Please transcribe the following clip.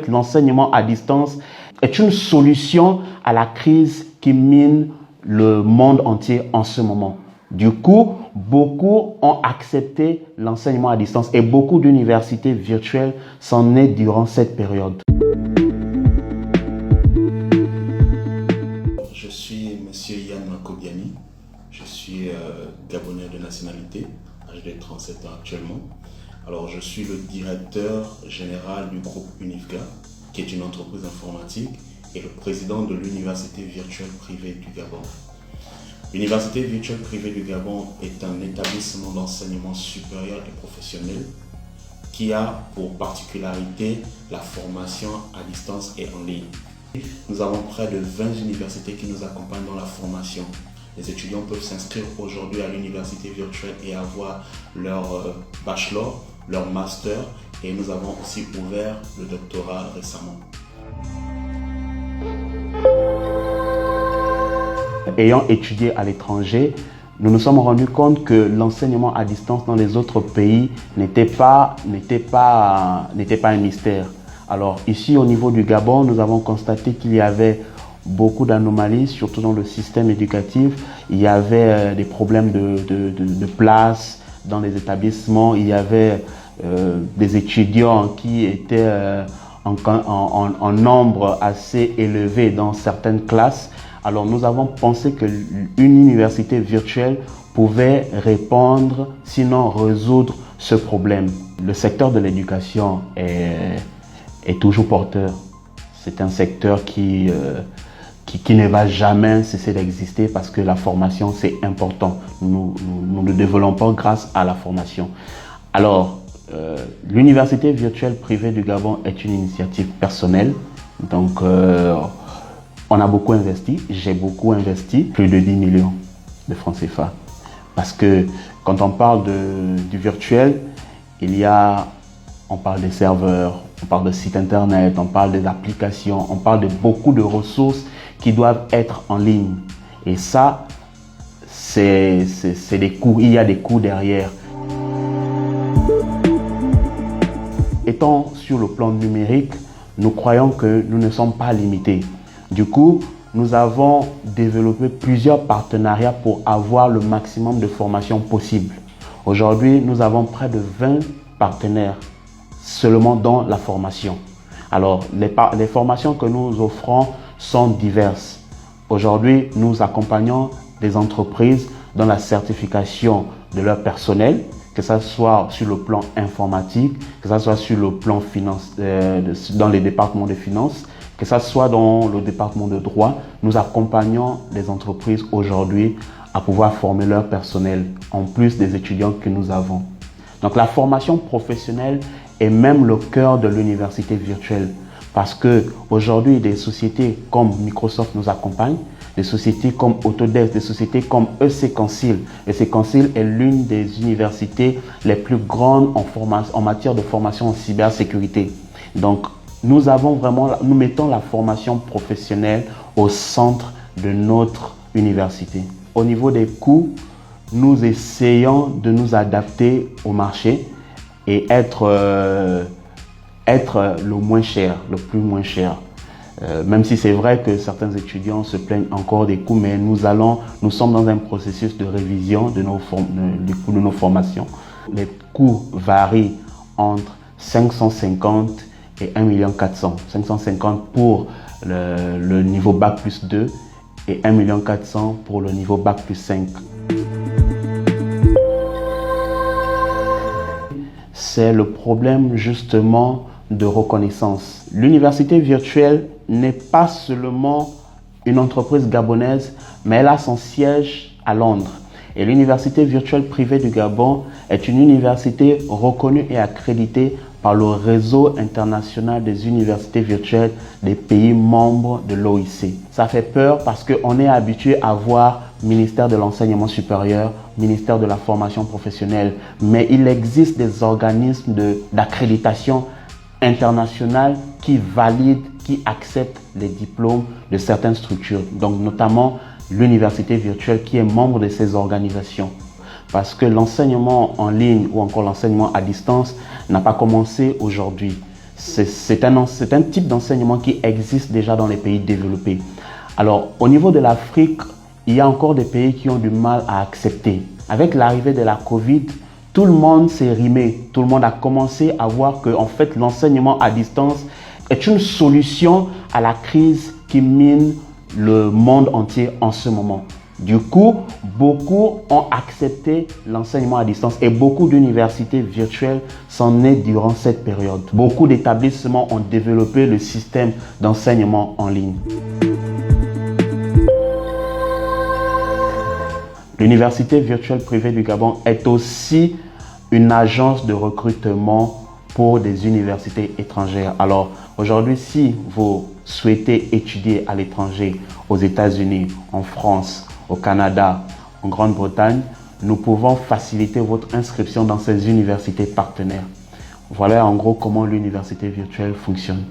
L'enseignement à distance est une solution à la crise qui mine le monde entier en ce moment. Du coup, beaucoup ont accepté l'enseignement à distance et beaucoup d'universités virtuelles s'en est durant cette période. Je suis Monsieur Yann Makobiani, je suis gabonais de nationalité, âgé de 37 ans actuellement. Alors, je suis le directeur général du groupe Unifga, qui est une entreprise informatique, et le président de l'Université virtuelle privée du Gabon. L'Université virtuelle privée du Gabon est un établissement d'enseignement supérieur et professionnel qui a pour particularité la formation à distance et en ligne. Nous avons près de 20 universités qui nous accompagnent dans la formation. Les étudiants peuvent s'inscrire aujourd'hui à l'université virtuelle et avoir leur bachelor, leur master, et nous avons aussi ouvert le doctorat récemment. Ayant étudié à l'étranger, nous nous sommes rendus compte que l'enseignement à distance dans les autres pays n'était pas un mystère. Alors ici au niveau du Gabon, nous avons constaté qu'il y avait beaucoup d'anomalies, surtout dans le système éducatif. Il y avait des problèmes de place dans les établissements. Il y avait des étudiants qui étaient en nombre assez élevé dans certaines classes. Alors nous avons pensé qu'une université virtuelle pouvait répondre, sinon résoudre ce problème. Le secteur de l'éducation est toujours porteur. C'est un secteur qui ne va jamais cesser d'exister parce que la formation, c'est important. Nous nous développons grâce à la formation. Alors, l'Université virtuelle privée du Gabon est une initiative personnelle. Donc, on a beaucoup investi. J'ai beaucoup investi, plus de 10 millions de francs CFA. Parce que quand on parle du virtuel, on parle des serveurs, on parle de sites internet, on parle des applications, on parle de beaucoup de ressources qui doivent être en ligne. Et ça, c'est des coûts. Il y a des coûts derrière. Étant sur le plan numérique, nous croyons que nous ne sommes pas limités. Du coup, nous avons développé plusieurs partenariats pour avoir le maximum de formations possible. Aujourd'hui, nous avons près de 20 partenaires seulement dans la formation. Alors, les formations que nous offrons sont diverses. Aujourd'hui, nous accompagnons des entreprises dans la certification de leur personnel, que ce soit sur le plan informatique, que ce soit sur le plan dans les départements de finances, que ce soit dans le département de droit. Nous accompagnons les entreprises aujourd'hui à pouvoir former leur personnel, en plus des étudiants que nous avons. Donc la formation professionnelle est même le cœur de l'université virtuelle. Parce qu'aujourd'hui, des sociétés comme Microsoft nous accompagnent, des sociétés comme Autodesk, des sociétés comme EC Consil. EC Consil est l'une des universités les plus grandes en matière de formation en cybersécurité. Donc, nous mettons la formation professionnelle au centre de notre université. Au niveau des coûts, nous essayons de nous adapter au marché et être le moins cher, le plus moins cher. Même si c'est vrai que certains étudiants se plaignent encore des coûts, mais nous sommes dans un processus de révision du coût de nos formations. Les coûts varient entre 550 et 1,4 million. 550 pour le niveau Bac plus 2 et 1,4 million pour le niveau Bac plus 5. C'est le problème justement de reconnaissance. L'université virtuelle n'est pas seulement une entreprise gabonaise, mais elle a son siège à Londres. Et l'Université virtuelle privée du Gabon est une université reconnue et accréditée par le réseau international des universités virtuelles des pays membres de l'OIC. Ça fait peur parce qu'on est habitué à voir ministère de l'enseignement supérieur, ministère de la formation professionnelle, mais il existe des organismes d'accréditation internationale qui valident, qui acceptent les diplômes de certaines structures, donc notamment l'université virtuelle qui est membre de ces organisations. Parce que l'enseignement en ligne ou encore l'enseignement à distance n'a pas commencé aujourd'hui. C'est un type d'enseignement qui existe déjà dans les pays développés. Alors, au niveau de l'Afrique, il y a encore des pays qui ont du mal à accepter. Avec l'arrivée de la Covid, tout le monde s'est rimé. Tout le monde a commencé à voir que, en fait, l'enseignement à distance est une solution à la crise qui mine le monde entier en ce moment. Du coup, beaucoup ont accepté l'enseignement à distance et beaucoup d'universités virtuelles sont nées durant cette période. Beaucoup d'établissements ont développé le système d'enseignement en ligne. L'Université virtuelle privée du Gabon est aussi une agence de recrutement pour des universités étrangères. Alors aujourd'hui, si vous souhaitez étudier à l'étranger, aux États-Unis, en France, au Canada, en Grande-Bretagne, nous pouvons faciliter votre inscription dans ces universités partenaires. Voilà en gros comment l'université virtuelle fonctionne.